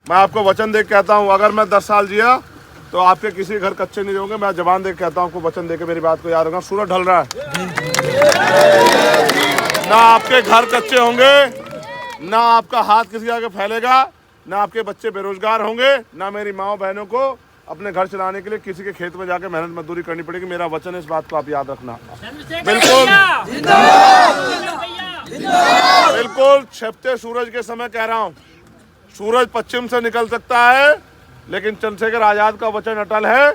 मैं आपको वचन दे के कहता हूँ, अगर मैं 10 साल जिया तो आपके किसी घर कच्चे नहीं होंगे। मैं जबान दे के कहता हूँ, आपको वचन दे के मेरी बात को याद रखना। सूरज ढल रहा है, ना आपके घर कच्चे होंगे, ना आपका हाथ किसी आगे फैलेगा, ना आपके बच्चे बेरोजगार होंगे, ना मेरी माँ बहनों को अपने घर चलाने के लिए किसी के खेत में जाकर मेहनत मजदूरी करनी पड़ेगी। मेरा वचन है, इस बात को आप याद रखना। बिल्कुल बिल्कुल छिपते सूरज के समय कह रहा हूँ, सूरज पश्चिम से निकल सकता है, लेकिन चंद्रशेखर आजाद का वचन अटल है।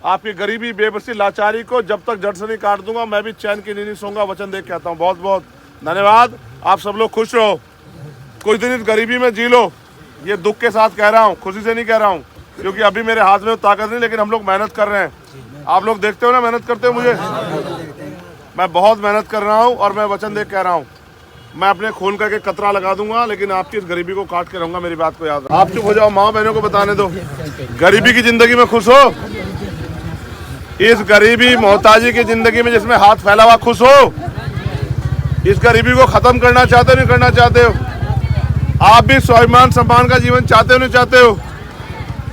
आपकी गरीबी, बेबसी, लाचारी को जब तक जड़ से नहीं काट दूंगा, मैं भी चैन की नींद नहीं सोऊंगा। वचन दे के कहता हूँ। बहुत बहुत धन्यवाद। आप सब लोग खुश रहो, कुछ दिन इस गरीबी में जी लो। ये दुख के साथ कह रहा हूँ, खुशी से नहीं कह रहा हूँ, क्योंकि अभी मेरे हाथ में ताकत नहीं, लेकिन हम लोग मेहनत कर रहे हैं। आप लोग देखते हो ना मेहनत करते हो मुझे, मैं बहुत मेहनत कर रहा हूँ और मैं वचन दे कह रहा हूँ, मैं अपने खून का एक कतरा लगा दूंगा, लेकिन आपकी इस गरीबी को काट के रहूंगा। मेरी बात को याद रखो। आप चुप हो जाओ, माँ बहनों को बताने दो। गरीबी की जिंदगी में खुश हो, इस गरीबी मोहताजी की जिंदगी में जिसमें हाथ फैला हुआ खुश हो। इस गरीबी को खत्म करना चाहते हो नहीं करना चाहते हो? आप भी स्वाभिमान सम्मान का जीवन चाहते हो नहीं चाहते हो?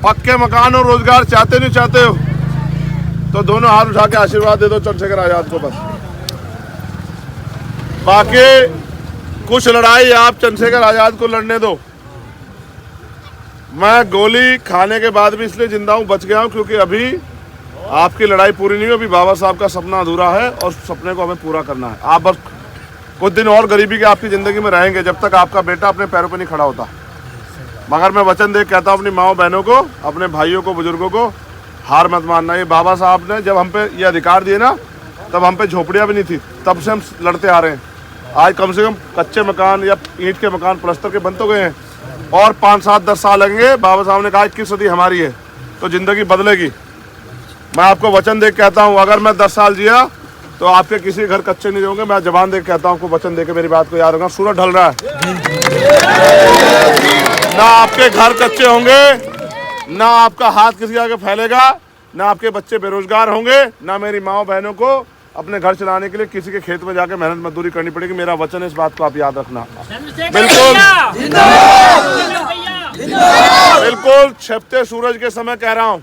पक्के मकान और रोजगार चाहते नहीं चाहते हो? तो दोनों हाथ उठा के आशीर्वाद दे दो चंद्रशेखर आजाद को। बस बाकी कुछ लड़ाई आप चंद्रशेखर आजाद को लड़ने दो। मैं गोली खाने के बाद भी इसलिए जिंदा हूं, बच गया हूं, क्योंकि अभी आपकी लड़ाई पूरी नहीं हुई। अभी बाबा साहब का सपना अधूरा है और सपने को हमें पूरा करना है। आप बस कुछ दिन और गरीबी के आपकी जिंदगी में रहेंगे, जब तक आपका बेटा अपने पैरों पर नहीं खड़ा होता। मगर मैं वचन दे कहता हूँ अपनी माओ बहनों को, अपने भाइयों को, बुजुर्गों को, हार मत मानना। ये बाबा साहब ने जब हम पे ये अधिकार दिए ना, तब हम पे झोपड़ियाँ भी नहीं थी, तब से हम लड़ते आ रहे हैं। आज कम से कम कच्चे मकान या ईंट के मकान प्लस्तर के बन तो गए हैं, और 5, 7, 10 साल लगेंगे। बाबा साहब ने कहा 21 सदी हमारी है, तो जिंदगी बदलेगी। मैं आपको वचन दे के कहता हूँ, अगर मैं 10 साल जिया तो आपके किसी घर कच्चे नहीं होंगे। मैं जबान दे के कहता हूँ, आपको वचन दे के मेरी बात को याद रखना। सूरज ढल रहा है, ना आपके घर कच्चे होंगे, ना आपका हाथ किसी आगे फैलेगा, ना आपके बच्चे बेरोजगार होंगे, ना मेरी माँ बहनों को अपने घर चलाने के लिए किसी के खेत में जाकर मेहनत मजदूरी करनी पड़ेगी। मेरा वचन है, इस बात को आप याद रखना। बिल्कुल बिल्कुल छिपते सूरज के समय कह रहा हूँ,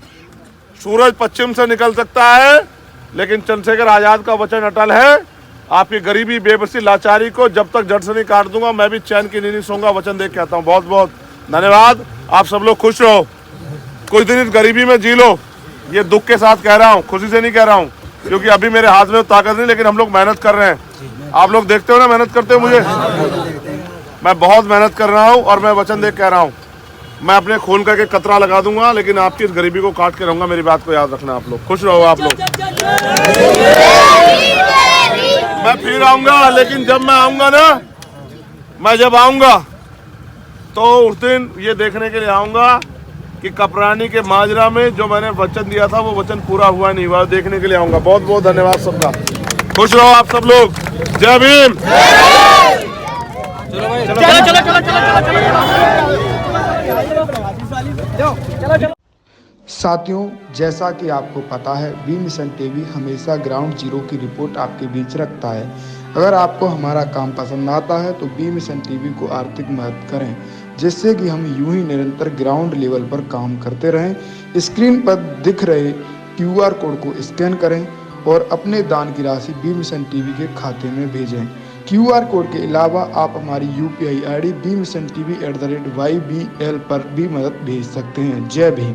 सूरज पश्चिम से निकल सकता है, लेकिन चंद्रशेखर आजाद का वचन अटल है। आपकी गरीबी, बेबसी, लाचारी को जब तक जड़ से नहीं काट दूंगा, मैं भी चैन की नींद नहीं सोऊंगा। वचन दे के कहता हूँ। बहुत बहुत धन्यवाद। आप सब लोग खुश रहो, कुछ दिन इस गरीबी में जी लो। ये दुख के साथ कह रहा हूँ, खुशी से नहीं कह रहा हूँ, क्योंकि अभी मेरे हाथ में ताकत नहीं, लेकिन हम लोग मेहनत कर रहे हैं। आप लोग देखते हो ना मेहनत करते हो मुझे, मैं बहुत मेहनत कर रहा हूँ और मैं वचन दे कह रहा हूँ, मैं अपने खून का एक कतरा लगा दूंगा, लेकिन आपकी इस गरीबी को काट के रहूंगा। मेरी बात को याद रखना। आप लोग खुश रहो। आप लोग, मैं फिर आऊंगा, लेकिन जब मैं आऊंगा ना, मैं जब आऊंगा तो उस दिन ये देखने के लिए आऊंगा कि कपरानी के माजरा में जो मैंने वचन दिया था, वो वचन पूरा हुआ नहीं हुआ, देखने के लिए आऊंगा। बहुत बहुत धन्यवाद सबका। खुश रहो आप सब लोग। जय भीम। साथियों, जैसा कि आपको पता है, बी मिशन टीवी हमेशा ग्राउंड जीरो की रिपोर्ट आपके बीच रखता है। अगर आपको हमारा काम पसंद आता है तो बी मिशन टीवी को आर्थिक मदद करें, जिससे कि हम यूं ही निरंतर ग्राउंड लेवल पर काम करते रहें। स्क्रीन पर दिख रहे QR कोड को स्कैन करें और अपने दान की राशि बी मिशन टीवी के खाते में भेजें। QR कोड के अलावा आप हमारी UPI ID bmissiontv@ybl पर भी मदद भेज सकते हैं। जय भीम।